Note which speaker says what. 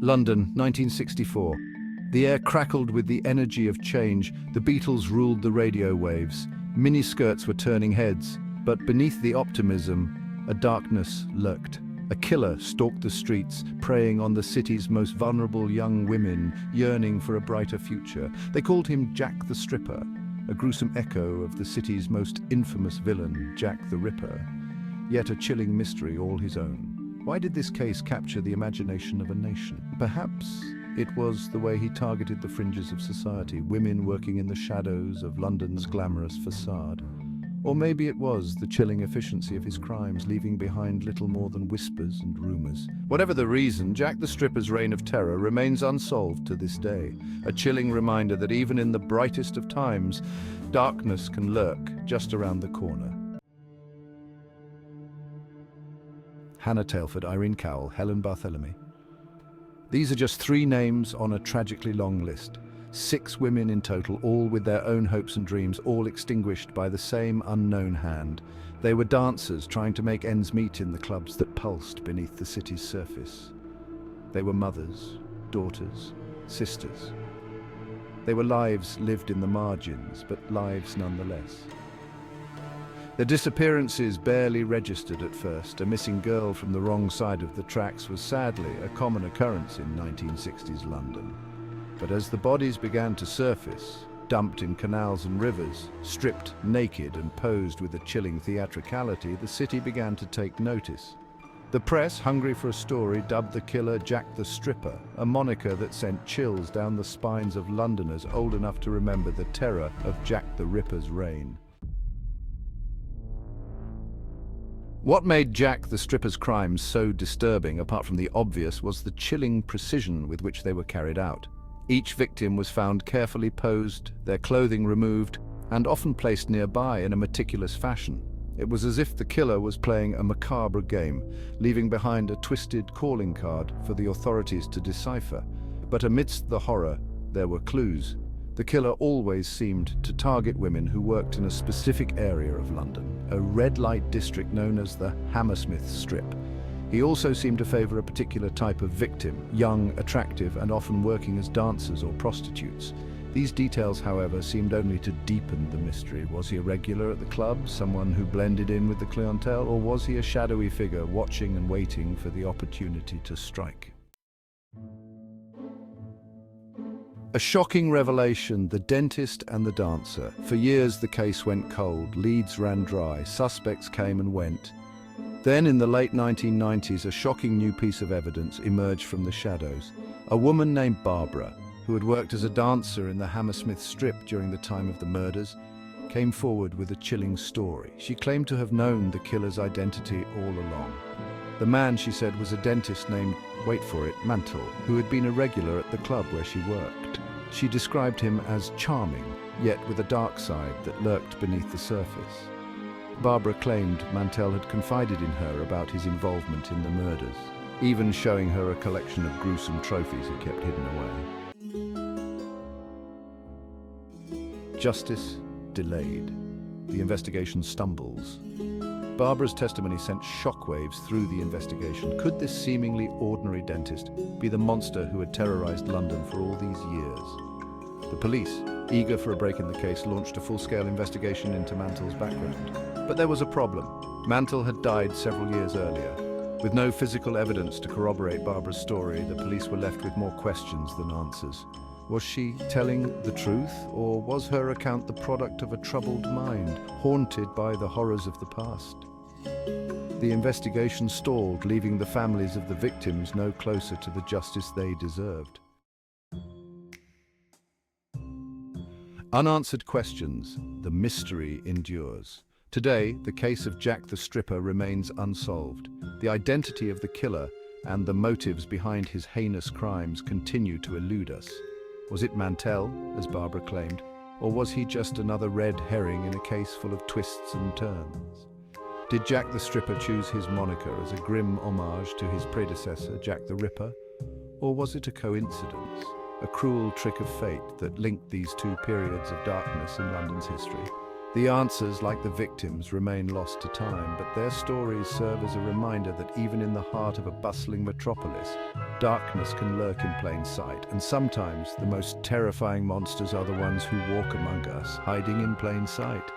Speaker 1: London, 1964. The air crackled with the energy of change. The Beatles ruled the radio waves. Miniskirts were turning heads, but beneath the optimism, a darkness lurked. A killer stalked the streets, preying on the city's most vulnerable young women, yearning for a brighter future. They called him Jack the Stripper, a gruesome echo of the city's most infamous villain, Jack the Ripper, yet a chilling mystery all his own. Why did this case capture the imagination of a nation? Perhaps it was the way he targeted the fringes of society, women working in the shadows of London's glamorous facade. Or maybe it was the chilling efficiency of his crimes, leaving behind little more than whispers and rumors. Whatever the reason, Jack the Stripper's reign of terror remains unsolved to this day, a chilling reminder that even in the brightest of times, darkness can lurk just around the corner. Hannah Tailford, Irene Cowell, Helen Barthélemy. These are just 3 names on a tragically long list. 6 women in total, all with their own hopes and dreams, all extinguished by the same unknown hand. They were dancers trying to make ends meet in the clubs that pulsed beneath the city's surface. They were mothers, daughters, sisters. They were lives lived in the margins, but lives nonetheless. Their disappearances barely registered at first. A missing girl from the wrong side of the tracks was sadly a common occurrence in 1960s London. But as the bodies began to surface, dumped in canals and rivers, stripped naked and posed with a chilling theatricality, the city began to take notice. The press, hungry for a story, dubbed the killer Jack the Stripper, a moniker that sent chills down the spines of Londoners old enough to remember the terror of Jack the Ripper's reign. What made Jack the Stripper's crimes so disturbing, apart from the obvious, was the chilling precision with which they were carried out. Each victim was found carefully posed, their clothing removed, and often placed nearby in a meticulous fashion. It was as if the killer was playing a macabre game, leaving behind a twisted calling card for the authorities to decipher. But amidst the horror, there were clues. The killer always seemed to target women who worked in a specific area of London, a red light district known as the Hammersmith Strip. He also seemed to favor a particular type of victim, young, attractive, and often working as dancers or prostitutes. These details, however, seemed only to deepen the mystery. Was he a regular at the club, someone who blended in with the clientele, or was he a shadowy figure watching and waiting for the opportunity to strike? A shocking revelation, the dentist and the dancer. For years the case went cold, leads ran dry, suspects came and went. Then in the late 1990s, a shocking new piece of evidence emerged from the shadows. A woman named Barbara, who had worked as a dancer in the Hammersmith Strip during the time of the murders, came forward with a chilling story. She claimed to have known the killer's identity all along. The man, she said, was a dentist named, wait for it, Mantle, who had been a regular at the club where she worked. She described him as charming, yet with a dark side that lurked beneath the surface. Barbara claimed Mantell had confided in her about his involvement in the murders, even showing her a collection of gruesome trophies he kept hidden away. Justice delayed. The investigation stumbles. Barbara's testimony sent shockwaves through the investigation. Could this seemingly ordinary dentist be the monster who had terrorized London for all these years? The police, eager for a break in the case, launched a full-scale investigation into Mantell's background. But there was a problem. Mantle had died several years earlier. With no physical evidence to corroborate Barbara's story, the police were left with more questions than answers. Was she telling the truth, or was her account the product of a troubled mind, haunted by the horrors of the past? The investigation stalled, leaving the families of the victims no closer to the justice they deserved. Unanswered questions, the mystery endures. Today, the case of Jack the Stripper remains unsolved. The identity of the killer and the motives behind his heinous crimes continue to elude us. Was it Mantell, as Barbara claimed, or was he just another red herring in a case full of twists and turns? Did Jack the Stripper choose his moniker as a grim homage to his predecessor, Jack the Ripper? Or was it a coincidence, a cruel trick of fate that linked these two periods of darkness in London's history? The answers, like the victims, remain lost to time, but their stories serve as a reminder that even in the heart of a bustling metropolis, Darkness can lurk in plain sight, and sometimes the most terrifying monsters are the ones who walk among us, hiding in plain sight.